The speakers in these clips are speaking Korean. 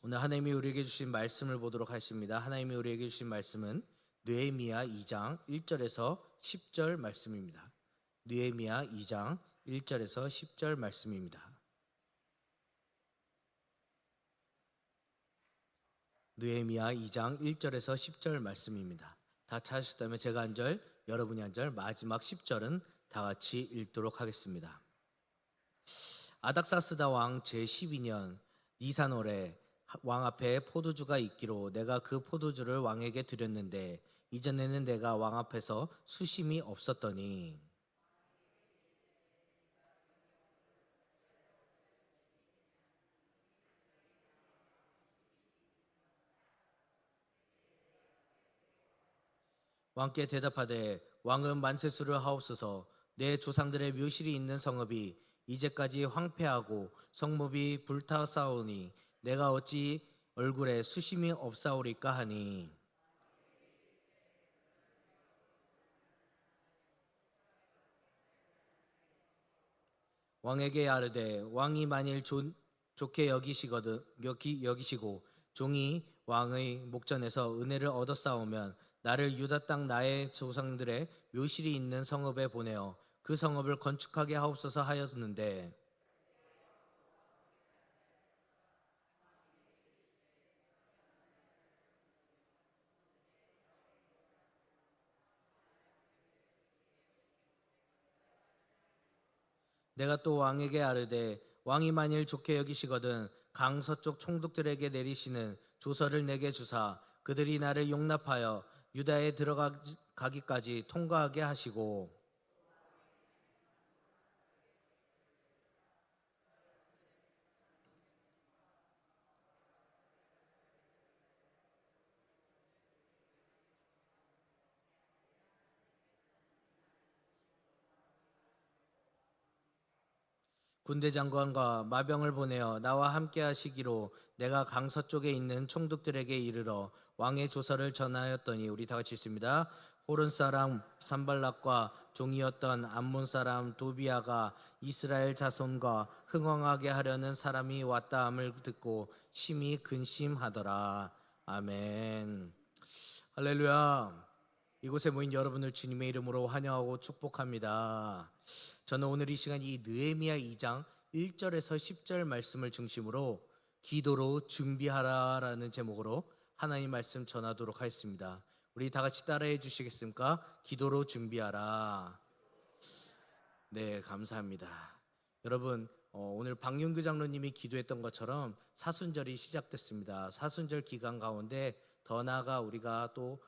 오늘 하나님이 우리에게 주신 말씀을 보도록 하겠습니다. 하나님이 우리에게 주신 말씀은 느헤미야 2장 1절에서 10절 말씀입니다. 느헤미야 2장 1절에서 10절 말씀입니다. 느헤미야 2장 1절에서 10절 말씀입니다. 다 찾으셨다면 제가 한 절, 여러분이 한 절, 마지막 10절은 다 같이 읽도록 하겠습니다. 아닥사스다 왕 제12년 니산월에 왕 앞에 포도주가 있기로 내가 그 포도주를 왕에게 드렸는데 이전에는 내가 왕 앞에서 수심이 없었더니 왕께 대답하되 왕은 만세수를 하옵소서. 내 조상들의 묘실이 있는 성읍이 이제까지 황폐하고 성읍이 불타사오니 내가 어찌 얼굴에 수심이 없사오리까 하니 왕에게 아뢰되 왕이 만일 좋게 여기시고 종이 왕의 목전에서 은혜를 얻었사오면 나를 유다 땅 나의 조상들의 묘실이 있는 성읍에 보내어 그 성읍을 건축하게 하옵소서 하였는데 내가 또 왕에게 아뢰되 왕이 만일 좋게 여기시거든 강 서쪽 총독들에게 내리시는 조서를 내게 주사 그들이 나를 용납하여 유다에 들어가기까지 통과하게 하시고 군대 장관과 마병을 보내어 나와 함께 하시기로 내가 강 서쪽에 있는 총독들에게 이르러 왕의 조서를 전하였더니 우리 다 같이 있습니다. 호른 사람 산발락과 종이었던 암몬 사람 도비아가 이스라엘 자손과 흥왕하게 하려는 사람이 왔다함을 듣고 심히 근심하더라. 아멘. 할렐루야. 이곳에 모인 여러분을 주님의 이름으로 환영하고 축복합니다. 저는 오늘 이 시간 이 느헤미야 2장 1절에서 10절 말씀을 중심으로 기도로 준비하라라는 제목으로 하나님 말씀 전하도록 하겠습니다. 우리 다 같이 따라해 주시겠습니까? 기도로 준비하라. 네, 감사합니다. 여러분, 오늘 박윤규 장로님이 기도했던 것처럼 사순절이 시작됐습니다. 사순절 기간 가운데 더 나아가 우리가 또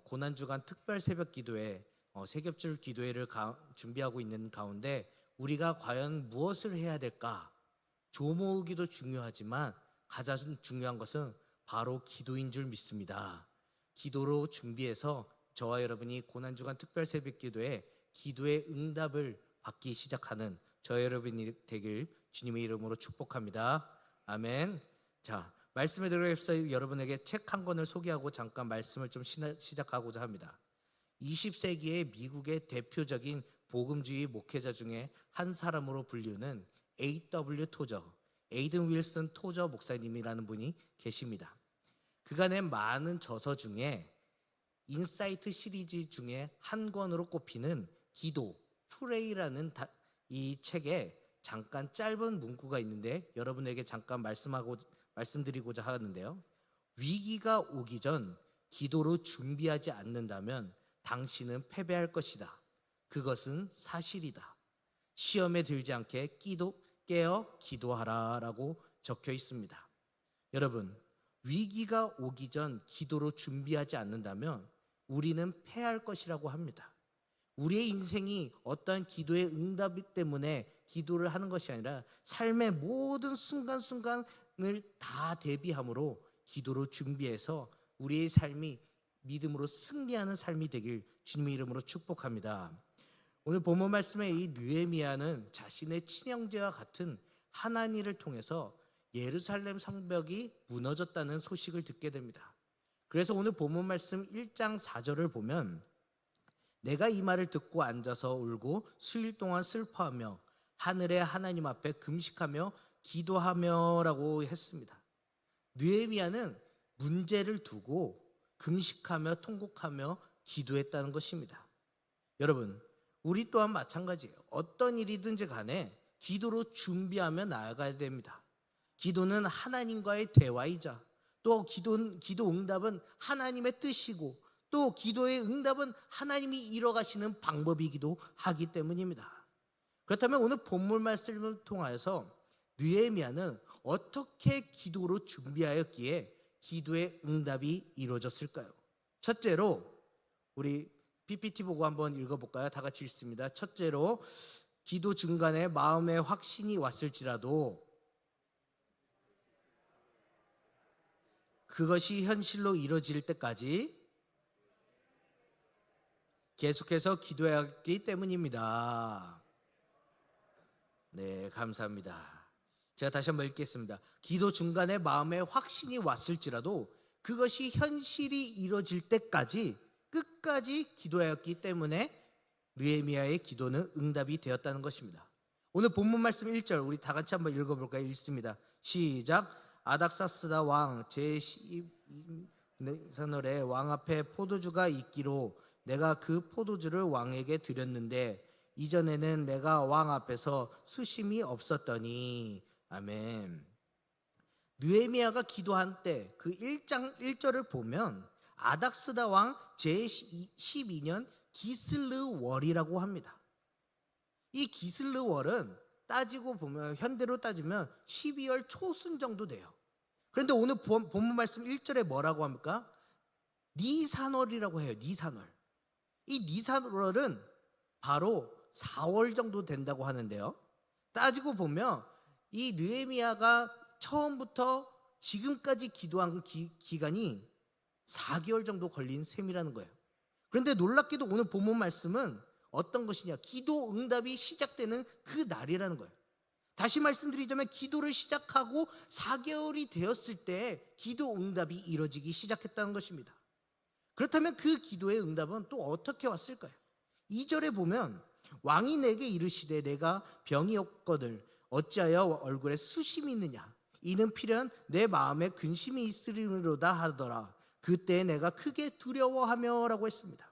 고난주간 특별 새벽 기도회 세겹줄 기도회를 준비하고 있는 가운데 우리가 과연 무엇을 해야 될까? 조모으기도 중요하지만 가장 중요한 것은 바로 기도인 줄 믿습니다. 기도로 준비해서 저와 여러분이 고난주간 특별 새벽 기도회 기도의 응답을 받기 시작하는 저 여러분이 되길 주님의 이름으로 축복합니다. 아멘. 자, 말씀에 들어가서 여러분에게 책 한 권을 소개하고 잠깐 말씀을 좀 시작하고자 합니다. 20세기의 미국의 대표적인 복음주의 목회자 중에 한 사람으로 불리는 A.W. 토저, 에이든 윌슨 토저 목사님이라는 분이 계십니다. 그가 낸 많은 저서 중에 인사이트 시리즈 중에 한 권으로 꼽히는 기도, 프레이라는 이 책에 잠깐 짧은 문구가 있는데 여러분에게 잠깐 말씀드리고자 하는데요. 위기가 오기 전 기도로 준비하지 않는다면 당신은 패배할 것이다. 그것은 사실이다. 시험에 들지 않게 깨어 기도하라 라고 적혀 있습니다. 여러분, 위기가 오기 전 기도로 준비하지 않는다면 우리는 패할 것이라고 합니다. 우리의 인생이 어떠한 기도의 응답 때문에 기도를 하는 것이 아니라 삶의 모든 순간순간을 다 대비함으로 기도로 준비해서 우리의 삶이 믿음으로 승리하는 삶이 되길 주님의 이름으로 축복합니다. 오늘 본문 말씀의 이 느헤미야는 자신의 친형제와 같은 하나니를 통해서 예루살렘 성벽이 무너졌다는 소식을 듣게 됩니다. 그래서 오늘 본문 말씀 1장 4절을 보면 내가 이 말을 듣고 앉아서 울고 수일 동안 슬퍼하며 하늘의 하나님 앞에 금식하며 기도하며 라고 했습니다. 느헤미야는 문제를 두고 금식하며 통곡하며 기도했다는 것입니다. 여러분, 우리 또한 마찬가지예요. 어떤 일이든지 간에 기도로 준비하며 나아가야 됩니다. 기도는 하나님과의 대화이자 또 기도 응답은 하나님의 뜻이고 또 기도의 응답은 하나님이 이뤄가시는 방법이기도 하기 때문입니다. 그렇다면 오늘 본문 말씀을 통하여서 느헤미야는 어떻게 기도로 준비하였기에 기도의 응답이 이루어졌을까요? 첫째로 우리 PPT 보고 한번 읽어볼까요? 다 같이 읽습니다. 첫째로 기도 중간에 마음의 확신이 왔을지라도 그것이 현실로 이루어질 때까지 계속해서 기도했기 때문입니다. 네, 감사합니다. 제가 다시 한번 읽겠습니다. 기도 중간에 마음의 확신이 왔을지라도 그것이 현실이 이루어질 때까지 끝까지 기도하였기 때문에 느헤미야의 기도는 응답이 되었다는 것입니다. 오늘 본문 말씀 1절 우리 다 같이 한번 읽어볼까요? 읽습니다. 시작. 아닥사스다 왕 제12산월에 왕 앞에 포도주가 있기로 내가 그 포도주를 왕에게 드렸는데 이전에는 내가 왕 앞에서 수심이 없었더니. 아멘. 느헤미야가 기도한 때 그 1장 1절을 보면 아닥스다 왕 제12년 기슬르월이라고 합니다. 이 기슬르월은 따지고 보면 현대로 따지면 12월 초순 정도 돼요. 그런데 오늘 본문 말씀 1절에 뭐라고 합니까? 니산월이라고 해요. 니산월. 이 니산월은 바로 4월 정도 된다고 하는데요. 따지고 보면 이 느헤미야가 처음부터 지금까지 기도한 기간이 4개월 정도 걸린 셈이라는 거예요. 그런데 놀랍게도 오늘 본문 말씀은 어떤 것이냐? 기도 응답이 시작되는 그 날이라는 거예요. 다시 말씀드리자면 기도를 시작하고 4개월이 되었을 때 기도 응답이 이루어지기 시작했다는 것입니다. 그렇다면 그 기도의 응답은 또 어떻게 왔을까요? 2절에 보면 왕이 내게 이르시되 내가 병이 없거늘 어찌하여 얼굴에 수심이 있느냐? 이는 필연 내 마음에 근심이 있으리로다 하더라. 그때 내가 크게 두려워하며 라고 했습니다.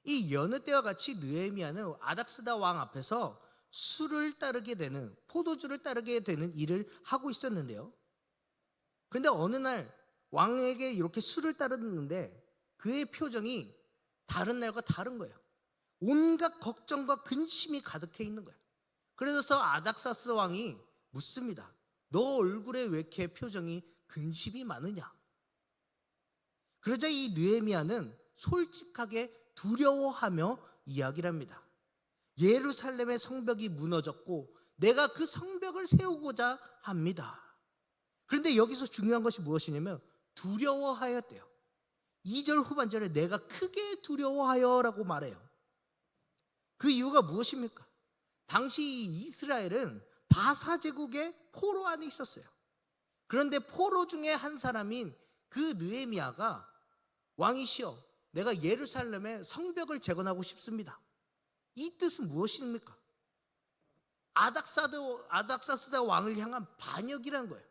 이 여느 때와 같이 느헤미야는 아닥스다 왕 앞에서 술을 따르게 되는, 포도주를 따르게 되는 일을 하고 있었는데요. 그런데 어느 날 왕에게 이렇게 술을 따르는데 그의 표정이 다른 날과 다른 거예요. 온갖 걱정과 근심이 가득해 있는 거예요. 그래서 아닥사스 왕이 묻습니다. 너 얼굴에 왜 이렇게 표정이 근심이 많으냐? 그러자 이 느헤미야는 솔직하게 두려워하며 이야기를 합니다. 예루살렘의 성벽이 무너졌고 내가 그 성벽을 세우고자 합니다. 그런데 여기서 중요한 것이 무엇이냐면 두려워하였대요. 2절 후반절에 내가 크게 두려워하여라고 말해요. 그 이유가 무엇입니까? 당시 이스라엘은 바사 제국의 포로 안에 있었어요. 그런데 포로 중에 한 사람인 그 느헤미야가 왕이시여 내가 예루살렘의 성벽을 재건하고 싶습니다. 이 뜻은 무엇입니까? 아닥사스다 왕을 향한 반역이라는 거예요.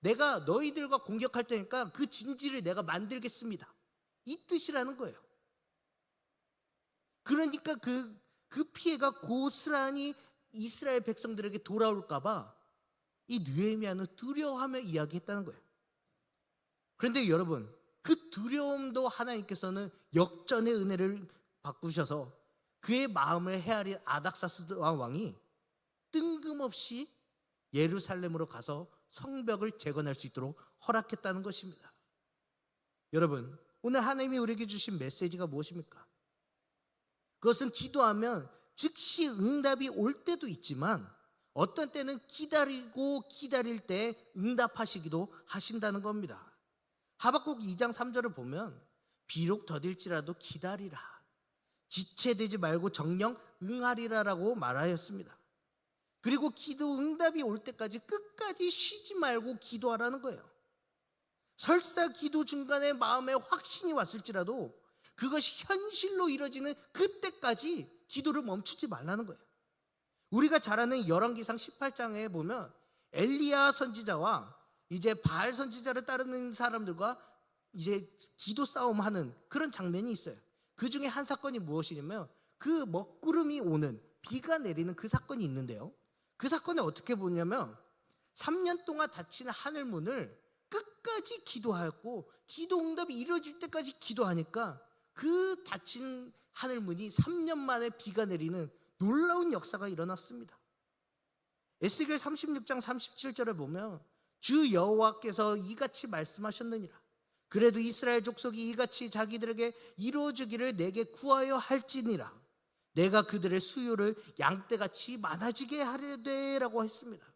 내가 너희들과 공격할 테니까 그 진지를 내가 만들겠습니다. 이 뜻이라는 거예요. 그러니까 그 피해가 고스란히 이스라엘 백성들에게 돌아올까봐 이 느헤미야는 두려워하며 이야기했다는 거예요. 그런데 여러분, 그 두려움도 하나님께서는 역전의 은혜를 바꾸셔서 그의 마음을 헤아린 아닥사스 왕이 뜬금없이 예루살렘으로 가서 성벽을 재건할 수 있도록 허락했다는 것입니다. 여러분, 오늘 하나님이 우리에게 주신 메시지가 무엇입니까? 그것은 기도하면 즉시 응답이 올 때도 있지만 어떤 때는 기다릴 때 응답하시기도 하신다는 겁니다. 하박국 2장 3절을 보면 비록 더딜지라도 기다리라. 지체되지 말고 정령 응하리라라고 말하였습니다. 그리고 기도 응답이 올 때까지 끝까지 쉬지 말고 기도하라는 거예요. 설사 기도 중간에 마음에 확신이 왔을지라도 그것이 현실로 이루어지는 그때까지 기도를 멈추지 말라는 거예요. 우리가 잘 아는 열왕기상 18장에 보면 엘리야 선지자와 이제 바알 선지자를 따르는 사람들과 이제 기도 싸움하는 그런 장면이 있어요. 그 중에 한 사건이 무엇이냐면 그 먹구름이 오는, 비가 내리는 그 사건이 있는데요. 그 사건을 어떻게 보냐면 3년 동안 닫힌 하늘 문을 끝까지 기도하였고 기도 응답이 이루어질 때까지 기도하니까 그 닫힌 하늘 문이 3년 만에 비가 내리는 놀라운 역사가 일어났습니다. 에스겔 36장 37절을 보면 주 여호와께서 이같이 말씀하셨느니라. 그래도 이스라엘 족속이 이같이 자기들에게 이루어주기를 내게 구하여 할지니라. 내가 그들의 수요를 양떼같이 많아지게 하려되라고 했습니다.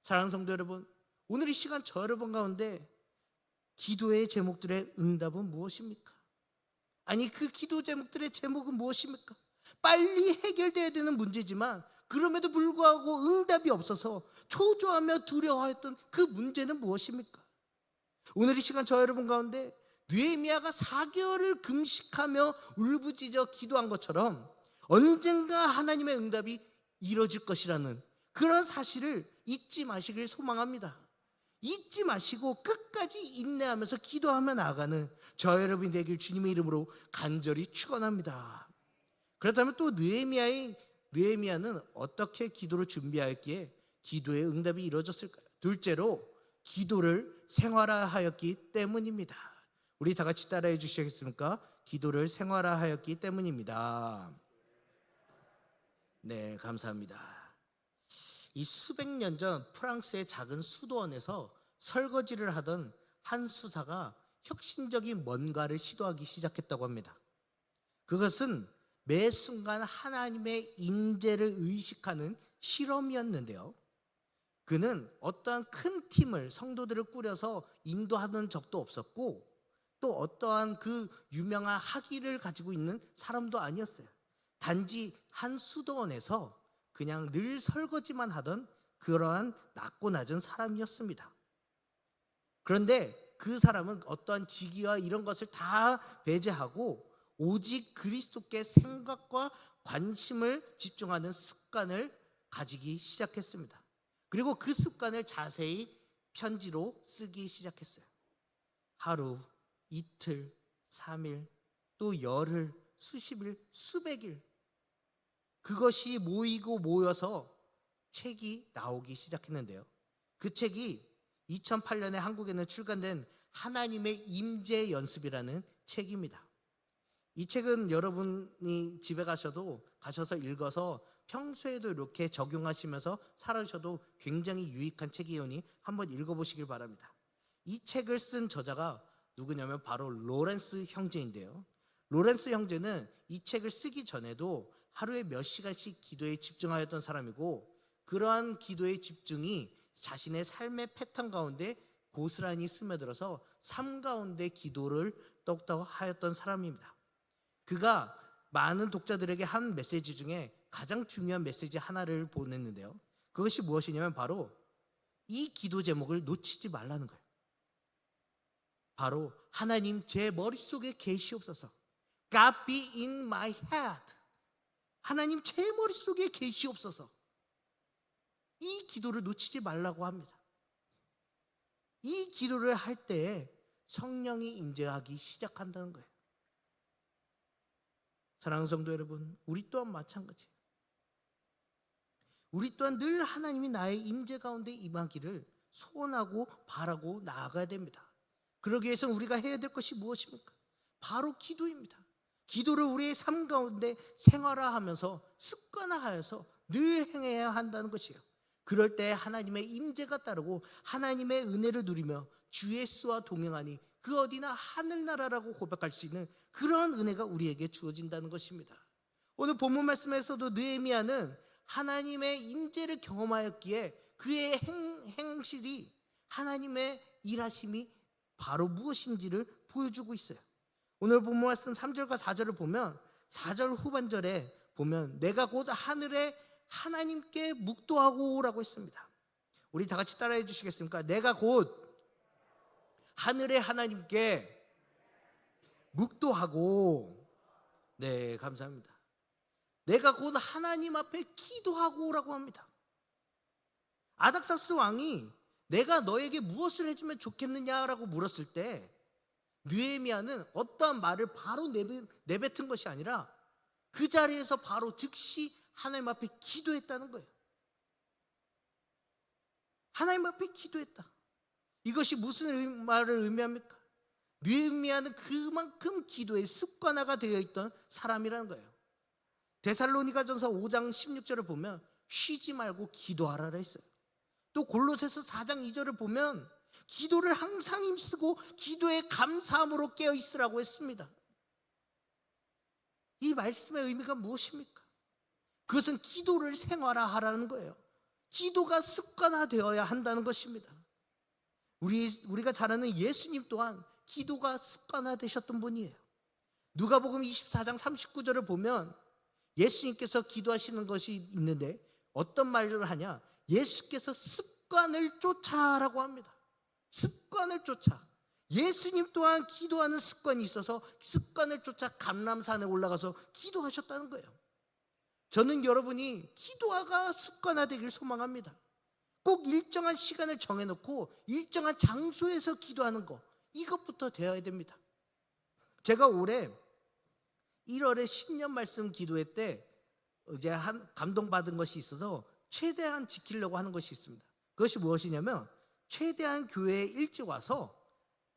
사랑하는 성도 여러분, 오늘 이 시간 저 여러분 가운데 기도의 제목들의 응답은 무엇입니까? 아니, 그 기도 제목들의 제목은 무엇입니까? 빨리 해결돼야 되는 문제지만 그럼에도 불구하고 응답이 없어서 초조하며 두려워했던 그 문제는 무엇입니까? 오늘 이 시간 저 여러분 가운데 느헤미야가 4개월을 금식하며 울부짖어 기도한 것처럼 언젠가 하나님의 응답이 이루어질 것이라는 그런 사실을 잊지 마시길 소망합니다. 잊지 마시고 끝까지 인내하면서 기도하며 나아가는 저 여러분이 되길 주님의 이름으로 간절히 축원합니다. 그렇다면 또 느헤미야는 어떻게 기도를 준비하였기에 기도의 응답이 이루어졌을까요? 둘째로 기도를 생활화하였기 때문입니다. 우리 다 같이 따라해 주시겠습니까? 기도를 생활화하였기 때문입니다. 네, 감사합니다. 이 수백 년 전 프랑스의 작은 수도원에서 설거지를 하던 한 수사가 혁신적인 뭔가를 시도하기 시작했다고 합니다. 그것은 매 순간 하나님의 임재를 의식하는 실험이었는데요. 그는 어떠한 큰 팀을, 성도들을 꾸려서 인도하는 적도 없었고 또 어떠한 그 유명한 학위를 가지고 있는 사람도 아니었어요. 단지 한 수도원에서 그냥 늘 설거지만 하던 그러한 낮고 낮은 사람이었습니다. 그런데 그 사람은 어떠한 직위와 이런 것을 다 배제하고 오직 그리스도께 생각과 관심을 집중하는 습관을 가지기 시작했습니다. 그리고 그 습관을 자세히 편지로 쓰기 시작했어요. 하루, 이틀, 3일, 또 열흘, 수십일, 수백일, 그것이 모이고 모여서 책이 나오기 시작했는데요. 그 책이 2008년에 한국에는 출간된 하나님의 임재 연습이라는 책입니다. 이 책은 여러분이 집에 가셔서 읽어서 평소에도 이렇게 적용하시면서 살아셔도 굉장히 유익한 책이오니 한번 읽어보시길 바랍니다. 이 책을 쓴 저자가 누구냐면 바로 로렌스 형제인데요. 로렌스 형제는 이 책을 쓰기 전에도 하루에 몇 시간씩 기도에 집중하였던 사람이고 그러한 기도의 집중이 자신의 삶의 패턴 가운데 고스란히 스며들어서 삶 가운데 기도를 똑똑 하였던 사람입니다. 그가 많은 독자들에게 한 메시지 중에 가장 중요한 메시지 하나를 보냈는데요. 그것이 무엇이냐면 바로 이 기도 제목을 놓치지 말라는 거예요. 바로 하나님 제 머릿속에 계시옵소서. God be in my head. 하나님 제 머릿속에 계시옵소서. 이 기도를 놓치지 말라고 합니다. 이 기도를 할 때에 성령이 임재하기 시작한다는 거예요. 사랑하는 성도 여러분, 우리 또한 마찬가지예요. 우리 또한 늘 하나님이 나의 임재 가운데 임하기를 소원하고 바라고 나아가야 됩니다. 그러기 위해서는 우리가 해야 될 것이 무엇입니까? 바로 기도입니다. 기도를 우리의 삶 가운데 생활화하면서 습관화하여서 늘 행해야 한다는 것이에요. 그럴 때 하나님의 임재가 따르고 하나님의 은혜를 누리며 주 예수와 동행하니 그 어디나 하늘나라라고 고백할 수 있는 그런 은혜가 우리에게 주어진다는 것입니다. 오늘 본문 말씀에서도 느헤미야는 하나님의 임재를 경험하였기에 그의 행실이 하나님의 일하심이 바로 무엇인지를 보여주고 있어요. 오늘 본문 말씀 3절과 4절을 보면 4절 후반절에 보면 내가 곧 하늘에 하나님께 묵도하고 라고 했습니다. 우리 다 같이 따라해 주시겠습니까? 내가 곧 하늘에 하나님께 묵도하고. 네, 감사합니다. 내가 곧 하나님 앞에 기도하고 라고 합니다. 아닥사스 왕이 내가 너에게 무엇을 해주면 좋겠느냐라고 물었을 때 느헤미야는 어떠한 말을 바로 내뱉은 것이 아니라 그 자리에서 바로 즉시 하나님 앞에 기도했다는 거예요. 하나님 앞에 기도했다. 이것이 무슨 말을 의미합니까? 느헤미야는 그만큼 기도의 습관화가 되어 있던 사람이라는 거예요. 데살로니가전서 5장 16절을 보면 쉬지 말고 기도하라 했어요. 또 골로새서 4장 2절을 보면 기도를 항상 힘쓰고 기도에 감사함으로 깨어 있으라고 했습니다. 이 말씀의 의미가 무엇입니까? 그것은 기도를 생활화하라는 거예요. 기도가 습관화되어야 한다는 것입니다. 우리가 잘 아는 예수님 또한 기도가 습관화되셨던 분이에요. 누가복음 24장 39절을 보면 예수님께서 기도하시는 것이 있는데 어떤 말을 하냐? 예수께서 습관을 쫓아라고 합니다. 습관을 쫓아. 예수님 또한 기도하는 습관이 있어서 습관을 쫓아 감람산에 올라가서 기도하셨다는 거예요. 저는 여러분이 기도가 습관화되길 소망합니다. 꼭 일정한 시간을 정해놓고 일정한 장소에서 기도하는 것, 이것부터 되어야 됩니다. 제가 올해 1월에 신년 말씀 기도회 때 이제 감동받은 것이 있어서 최대한 지키려고 하는 것이 있습니다. 그것이 무엇이냐면 최대한 교회에 일찍 와서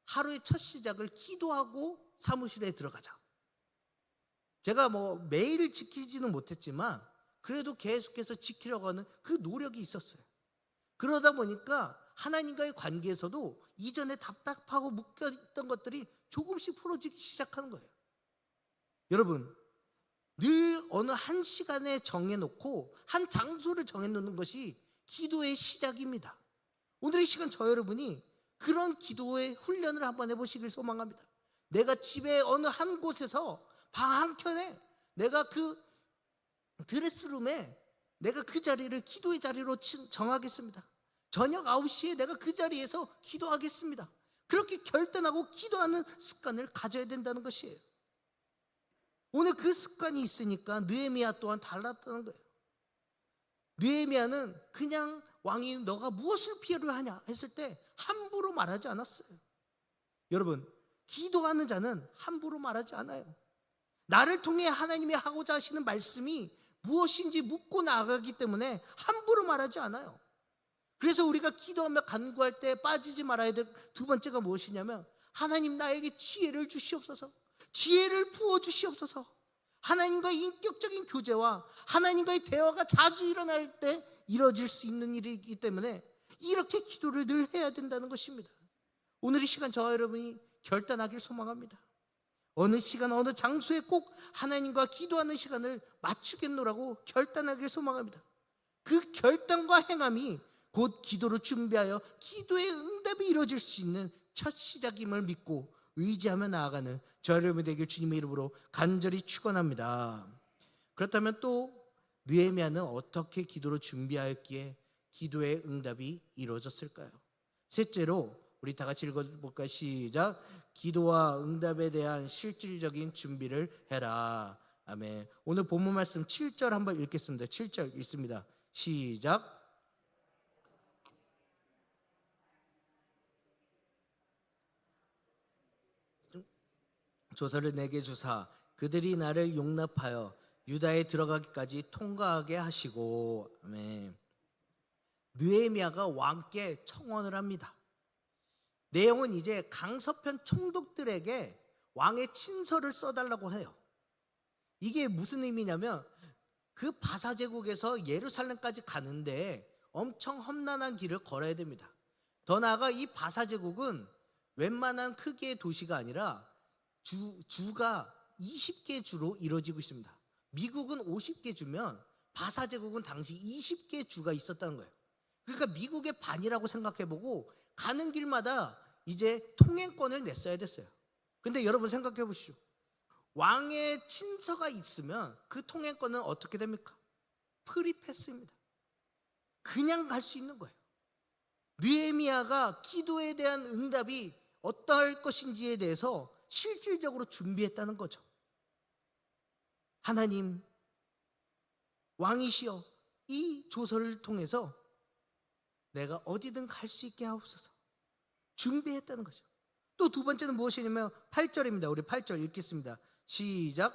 하루의 첫 시작을 기도하고 사무실에 들어가자. 제가 매일 지키지는 못했지만 그래도 계속해서 지키려고 하는 그 노력이 있었어요. 그러다 보니까 하나님과의 관계에서도 이전에 답답하고 묶여있던 것들이 조금씩 풀어지기 시작하는 거예요. 여러분, 늘 어느 한 시간에 정해놓고 한 장소를 정해놓는 것이 기도의 시작입니다. 오늘 이 시간 저 여러분이 그런 기도의 훈련을 한번 해보시길 소망합니다. 내가 집에 어느 한 곳에서 방 한켠에 내가 그 드레스룸에 내가 그 자리를 기도의 자리로 정하겠습니다. 저녁 9시에 내가 그 자리에서 기도하겠습니다. 그렇게 결단하고 기도하는 습관을 가져야 된다는 것이에요. 오늘 그 습관이 있으니까 느헤미야 또한 달랐다는 거예요. 느헤미야는 그냥 왕이 너가 무엇을 필요하냐 했을 때 함부로 말하지 않았어요. 여러분, 기도하는 자는 함부로 말하지 않아요. 나를 통해 하나님이 하고자 하시는 말씀이 무엇인지 묻고 나아가기 때문에 함부로 말하지 않아요. 그래서 우리가 기도하며 간구할 때 빠지지 말아야 될 두 번째가 무엇이냐면 하나님 나에게 지혜를 주시옵소서, 지혜를 부어주시옵소서. 하나님과의 인격적인 교제와 하나님과의 대화가 자주 일어날 때 이루어질 수 있는 일이기 때문에 이렇게 기도를 늘 해야 된다는 것입니다. 오늘 이 시간 저와 여러분이 결단하길 소망합니다. 어느 시간 어느 장소에 꼭 하나님과 기도하는 시간을 맞추겠노라고 결단하길 소망합니다. 그 결단과 행함이 곧 기도로 준비하여 기도의 응답이 이루어질 수 있는 첫 시작임을 믿고 의지하며 나아가는 저 여러분이 되길 주님의 이름으로 간절히 축원합니다. 그렇다면 또 느헤미야는 어떻게 기도로 준비하였기에 기도의 응답이 이루어졌을까요? 셋째로 우리 다 같이 읽어볼까요? 시작. 기도와 응답에 대한 실질적인 준비를 해라. 아멘. 오늘 본문 말씀 7절 한번 읽겠습니다. 7절 읽습니다. 시작. 조서를 내게 주사 그들이 나를 용납하여 유다에 들어가기까지 통과하게 하시고. 아멘. 느헤미야가 왕께 청원을 합니다. 내용은 이제 강서편 총독들에게 왕의 친서를 써달라고 해요. 이게 무슨 의미냐면 그 바사 제국에서 예루살렘까지 가는데 엄청 험난한 길을 걸어야 됩니다. 더 나아가 이 바사 제국은 웬만한 크기의 도시가 아니라 주가 20개 주로 이루어지고 있습니다. 미국은 50개 주면 바사 제국은 당시 20개 주가 있었다는 거예요. 그러니까 미국의 반이라고 생각해보고 가는 길마다 이제 통행권을 냈어야 됐어요. 근데 여러분 생각해 보시죠. 왕의 친서가 있으면 그 통행권은 어떻게 됩니까? 프리패스입니다. 그냥 갈 수 있는 거예요. 느헤미야가 기도에 대한 응답이 어떠할 것인지에 대해서 실질적으로 준비했다는 거죠. 하나님, 왕이시여, 이 조서를 통해서 내가 어디든 갈 수 있게 하옵소서. 준비했다는 거죠. 또 두 번째는 무엇이냐면 8절입니다. 우리 8절 읽겠습니다. 시작.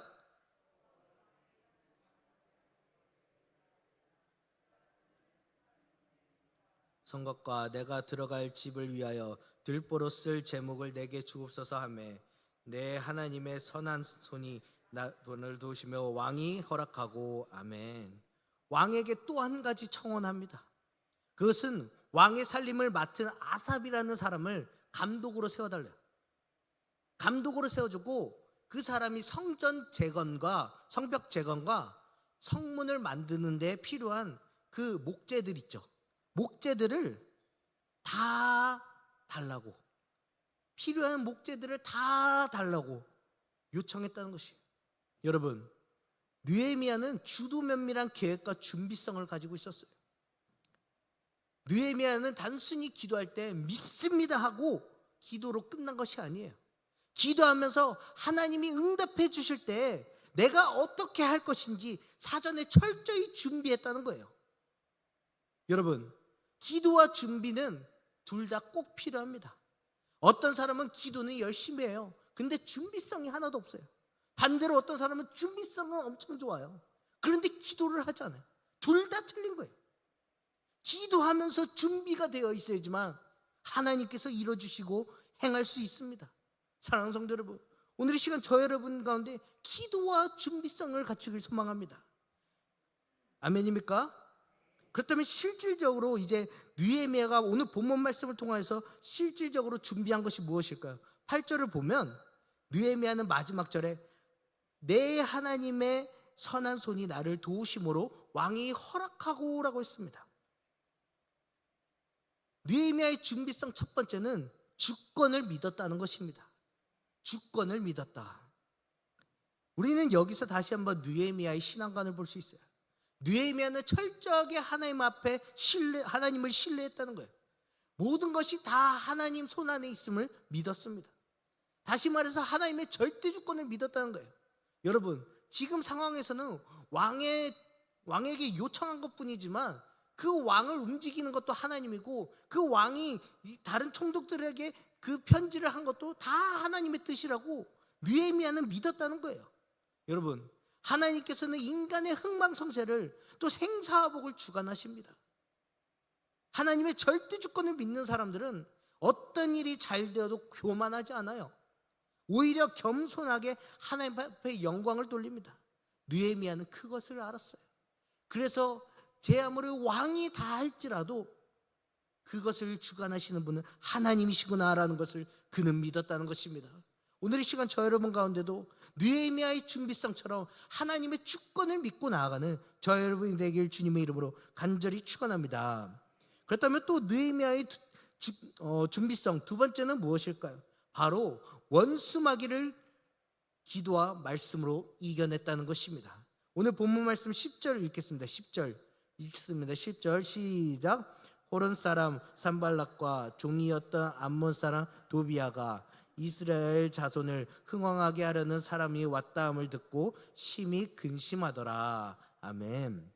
성곽과 내가 들어갈 집을 위하여 들보로 쓸 제목을 내게 주옵소서 하매 내 하나님의 선한 손이 돈을 두시며 왕이 허락하고. 아멘. 왕에게 또 한 가지 청원합니다. 그것은 왕의 살림을 맡은 아삽이라는 사람을 감독으로 세워달래요. 감독으로 세워주고 그 사람이 성전 재건과 성벽 재건과 성문을 만드는 데 필요한 그 목재들 있죠. 목재들을 다 달라고, 필요한 목재들을 다 달라고 요청했다는 것이에요. 여러분, 느헤미야는 주도 면밀한 계획과 준비성을 가지고 있었어요. 느헤미야는 단순히 기도할 때 믿습니다 하고 기도로 끝난 것이 아니에요. 기도하면서 하나님이 응답해 주실 때 내가 어떻게 할 것인지 사전에 철저히 준비했다는 거예요. 여러분, 기도와 준비는 둘 다 꼭 필요합니다. 어떤 사람은 기도는 열심히 해요. 근데 준비성이 하나도 없어요. 반대로 어떤 사람은 준비성은 엄청 좋아요. 그런데 기도를 하지 않아요. 둘 다 틀린 거예요. 기도하면서 준비가 되어 있어야지만 하나님께서 이뤄주시고 행할 수 있습니다. 사랑하는 성도 여러분, 오늘 이 시간 저 여러분 가운데 기도와 준비성을 갖추길 소망합니다. 아멘입니까? 그렇다면 실질적으로 이제 느헤미야가 오늘 본문 말씀을 통해서 실질적으로 준비한 것이 무엇일까요? 8절을 보면 느헤미야는 마지막 절에 내 하나님의 선한 손이 나를 도우심으로 왕이 허락하고 라고 했습니다. 느헤미야의 준비성 첫 번째는 주권을 믿었다는 것입니다. 주권을 믿었다. 우리는 여기서 다시 한번 느헤미야의 신앙관을 볼 수 있어요. 느헤미야는 철저하게 하나님 앞에 하나님을 신뢰했다는 거예요. 모든 것이 다 하나님 손 안에 있음을 믿었습니다. 다시 말해서 하나님의 절대 주권을 믿었다는 거예요. 여러분, 지금 상황에서는 왕에게 요청한 것뿐이지만 그 왕을 움직이는 것도 하나님이고 그 왕이 다른 총독들에게 그 편지를 한 것도 다 하나님의 뜻이라고 느헤미야는 믿었다는 거예요. 여러분, 하나님께서는 인간의 흥망성쇠를 또 생사화복을 주관하십니다. 하나님의 절대 주권을 믿는 사람들은 어떤 일이 잘 되어도 교만하지 않아요. 오히려 겸손하게 하나님 앞에 영광을 돌립니다. 느헤미야는 그것을 알았어요. 그래서 제 아무리 왕이 다 할지라도 그것을 주관하시는 분은 하나님이시구나라는 것을 그는 믿었다는 것입니다. 오늘 이 시간 저 여러분 가운데도 느헤미야의 준비성처럼 하나님의 주권을 믿고 나아가는 저 여러분이 되길 주님의 이름으로 간절히 축원합니다. 그렇다면 또 느헤미야의 준비성 두 번째는 무엇일까요? 바로 원수마귀를 기도와 말씀으로 이겨냈다는 것입니다. 오늘 본문 말씀 10절 읽겠습니다. 10절 읽습니다. 10절 시작. 호론 사람 산발락과 종이었던 암몬 사람 도비아가 이스라엘 자손을 흥왕하게 하려는 사람이 왔다함을 듣고 심히 근심하더라. 아멘.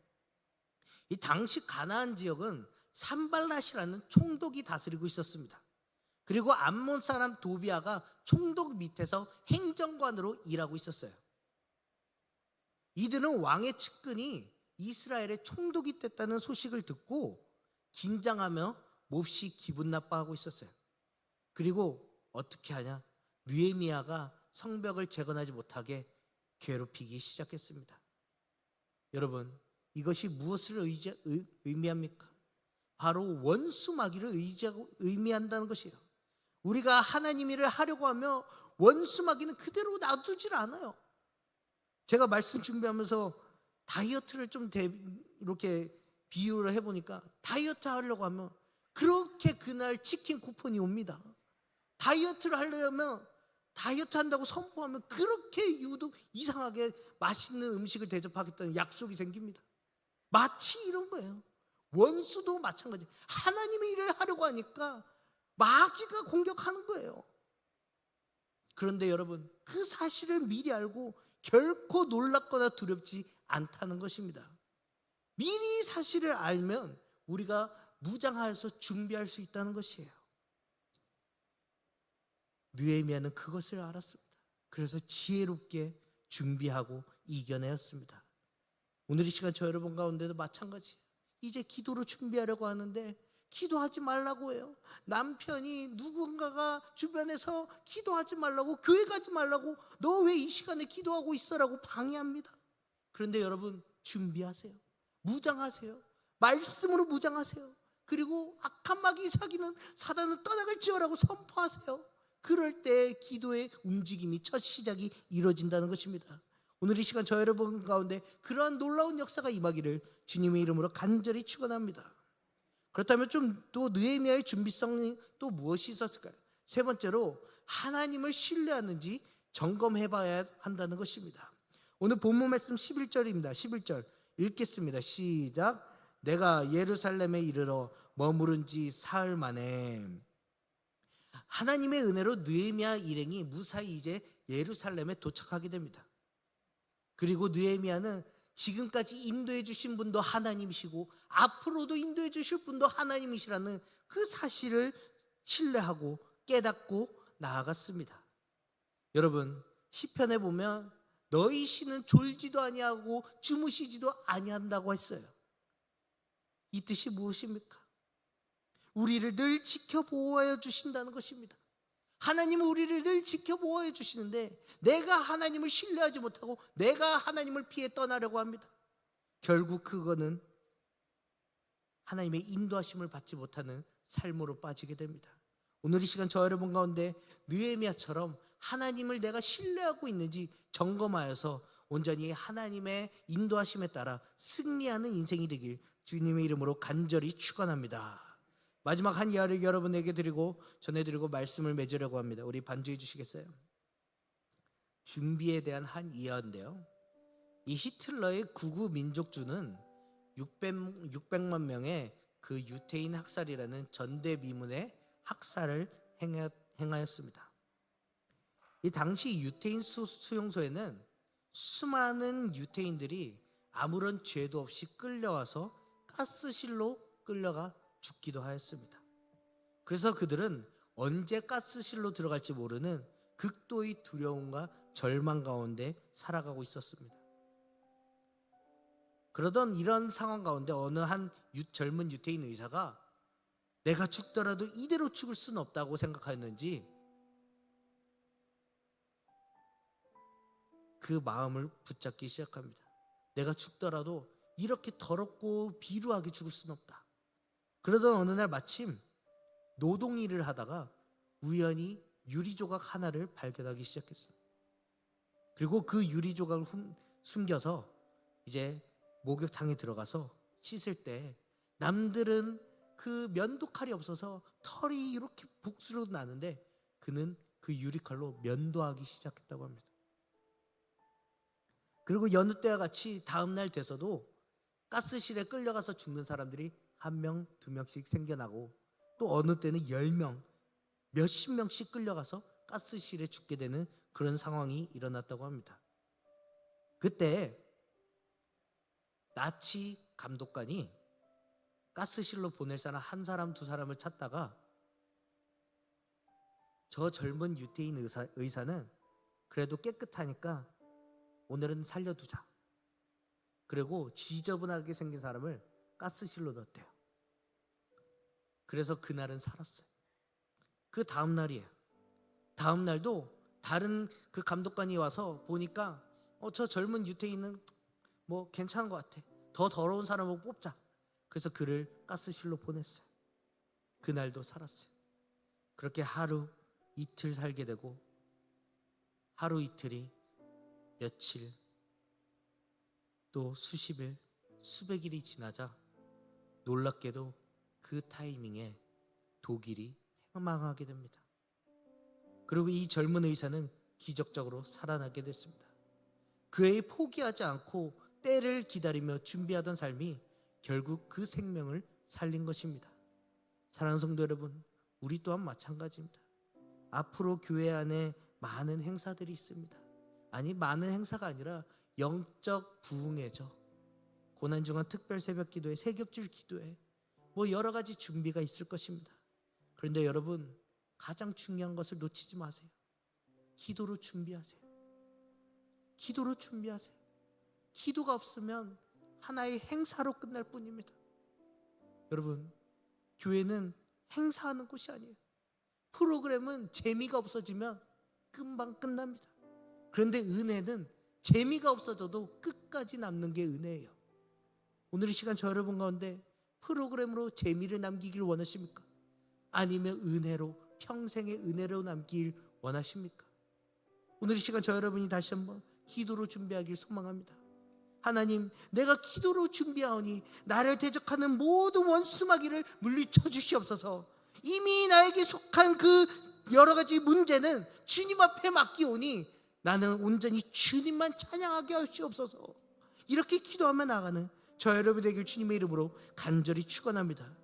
이 당시 가나안 지역은 산발랏이라는 총독이 다스리고 있었습니다. 그리고 암몬 사람 도비아가 총독 밑에서 행정관으로 일하고 있었어요. 이들은 왕의 측근이 이스라엘의 총독이 됐다는 소식을 듣고 긴장하며 몹시 기분 나빠하고 있었어요. 그리고 어떻게 하냐? 느헤미야가 성벽을 재건하지 못하게 괴롭히기 시작했습니다. 여러분, 이것이 무엇을 의미합니까? 바로 원수마귀를 의미한다는 것이에요. 우리가 하나님 일을 하려고 하며 원수마귀는 그대로 놔두질 않아요. 제가 말씀 준비하면서 다이어트를 좀 이렇게 비유를 해보니까 다이어트 하려고 하면 그렇게 그날 치킨 쿠폰이 옵니다. 다이어트를 하려면 다이어트 한다고 선포하면 그렇게 유독 이상하게 맛있는 음식을 대접하겠다는 약속이 생깁니다. 마치 이런 거예요. 원수도 마찬가지. 하나님의 일을 하려고 하니까 마귀가 공격하는 거예요. 그런데 여러분, 그 사실을 미리 알고 결코 놀랍거나 두렵지 않다는 것입니다. 미리 사실을 알면 우리가 무장하여서 준비할 수 있다는 것이에요. 느헤미야는 그것을 알았습니다. 그래서 지혜롭게 준비하고 이겨내었습니다. 오늘 이 시간 저 여러분 가운데도 마찬가지예요. 이제 기도로 준비하려고 하는데 기도하지 말라고 해요. 남편이 누군가가 주변에서 기도하지 말라고, 교회 가지 말라고, 너 왜 이 시간에 기도하고 있어라고 방해합니다. 그런데 여러분 준비하세요. 무장하세요. 말씀으로 무장하세요. 그리고 악한 마귀 사기는 사단은 떠나갈지어라고 선포하세요. 그럴 때 기도의 움직임이, 첫 시작이 이루어진다는 것입니다. 오늘 이 시간 저 여러분 가운데 그러한 놀라운 역사가 임하기를 주님의 이름으로 간절히 축원합니다. 그렇다면 좀 또 느헤미야의 준비성이 또 무엇이 있었을까요? 세 번째로 하나님을 신뢰하는지 점검해 봐야 한다는 것입니다. 오늘 본문 말씀 11절입니다. 11절 읽겠습니다. 시작. 내가 예루살렘에 이르러 머무른 지 사흘 만에. 하나님의 은혜로 느헤미야 일행이 무사히 이제 예루살렘에 도착하게 됩니다. 그리고 느헤미야는 지금까지 인도해 주신 분도 하나님이시고 앞으로도 인도해 주실 분도 하나님이시라는 그 사실을 신뢰하고 깨닫고 나아갔습니다. 여러분 시편에 보면 너희 신은 졸지도 아니하고 주무시지도 아니한다고 했어요. 이 뜻이 무엇입니까? 우리를 늘 지켜보호하여 주신다는 것입니다. 하나님은 우리를 늘 지켜보호해 주시는데 내가 하나님을 신뢰하지 못하고 내가 하나님을 피해 떠나려고 합니다. 결국 그거는 하나님의 인도하심을 받지 못하는 삶으로 빠지게 됩니다. 오늘 이 시간 저 여러분 가운데 느헤미야처럼 하나님을 내가 신뢰하고 있는지 점검하여서 온전히 하나님의 인도하심에 따라 승리하는 인생이 되길 주님의 이름으로 간절히 축원합니다. 마지막 한 이야기를 여러분에게 드리고 전해드리고 말씀을 맺으려고 합니다. 우리 반주해 주시겠어요? 준비에 대한 한 이야기인데요, 이 히틀러의 극우 민족주는 600만 명의 그 유태인 학살이라는 전대미문의 학살을 행하였습니다. 이 당시 유태인 수용소에는 수많은 유태인들이 아무런 죄도 없이 끌려와서 가스실로 끌려가 죽기도 하였습니다. 그래서 그들은 언제 가스실로 들어갈지 모르는 극도의 두려움과 절망 가운데 살아가고 있었습니다. 그러던 이런 상황 가운데 어느 한 젊은 유태인 의사가 내가 죽더라도 이대로 죽을 수는 없다고 생각하였는지 그 마음을 붙잡기 시작합니다. 내가 죽더라도 이렇게 더럽고 비루하게 죽을 수는 없다. 그러던 어느 날 마침 노동일을 하다가 우연히 유리조각 하나를 발견하기 시작했어요. 그리고 그 유리조각을 숨겨서 이제 목욕탕에 들어가서 씻을 때 남들은 그 면도칼이 없어서 털이 이렇게 복수로 나는데 그는 그 유리칼로 면도하기 시작했다고 합니다. 그리고 여느 때와 같이 다음날 돼서도 가스실에 끌려가서 죽는 사람들이 1명, 2명씩 생겨나고 또 어느 때는 10명, 몇십 명씩 끌려가서 가스실에 죽게 되는 그런 상황이 일어났다고 합니다. 그때 나치 감독관이 가스실로 보낼 사람 한 사람, 두 사람을 찾다가 저 젊은 유태인 의사는 그래도 깨끗하니까 오늘은 살려두자. 그리고 지저분하게 생긴 사람을 가스실로 넣었대요. 그래서 그날은 살았어요. 그 다음 날이에요. 다음 날도 다른 그 감독관이 와서 보니까 저 젊은 유태인은 뭐 괜찮은 것 같아. 더 더러운 사람을 뽑자. 그래서 그를 가스실로 보냈어요. 그날도 살았어요. 그렇게 하루 이틀 살게 되고 하루 이틀이 며칠 또 수십일 수백 일이 지나자 놀랍게도 그 타이밍에 독일이 행망하게 됩니다. 그리고 이 젊은 의사는 기적적으로 살아나게 됐습니다. 그의 포기하지 않고 때를 기다리며 준비하던 삶이 결국 그 생명을 살린 것입니다. 사랑하는 성도 여러분, 우리 또한 마찬가지입니다. 앞으로 교회 안에 많은 행사들이 있습니다. 아니, 많은 행사가 아니라 영적 부흥회죠. 고난중한 특별 새벽 기도회, 새겹질 기도회, 뭐 여러 가지 준비가 있을 것입니다. 그런데 여러분, 가장 중요한 것을 놓치지 마세요. 기도로 준비하세요. 기도로 준비하세요. 기도가 없으면 하나의 행사로 끝날 뿐입니다. 여러분, 교회는 행사하는 곳이 아니에요. 프로그램은 재미가 없어지면 금방 끝납니다. 그런데 은혜는 재미가 없어져도 끝까지 남는 게 은혜예요. 오늘 이 시간 저 여러분 가운데 프로그램으로 재미를 남기길 원하십니까? 아니면 은혜로, 평생의 은혜로 남길 원하십니까? 오늘 이 시간 저 여러분이 다시 한번 기도로 준비하길 소망합니다. 하나님, 내가 기도로 준비하오니 나를 대적하는 모든 원수마귀를 물리쳐 주시옵소서. 이미 나에게 속한 그 여러 가지 문제는 주님 앞에 맡기오니 나는 온전히 주님만 찬양하게 하시옵소서. 이렇게 기도하며 나가는 저 여러분에게 주님의 이름으로 간절히 축원합니다.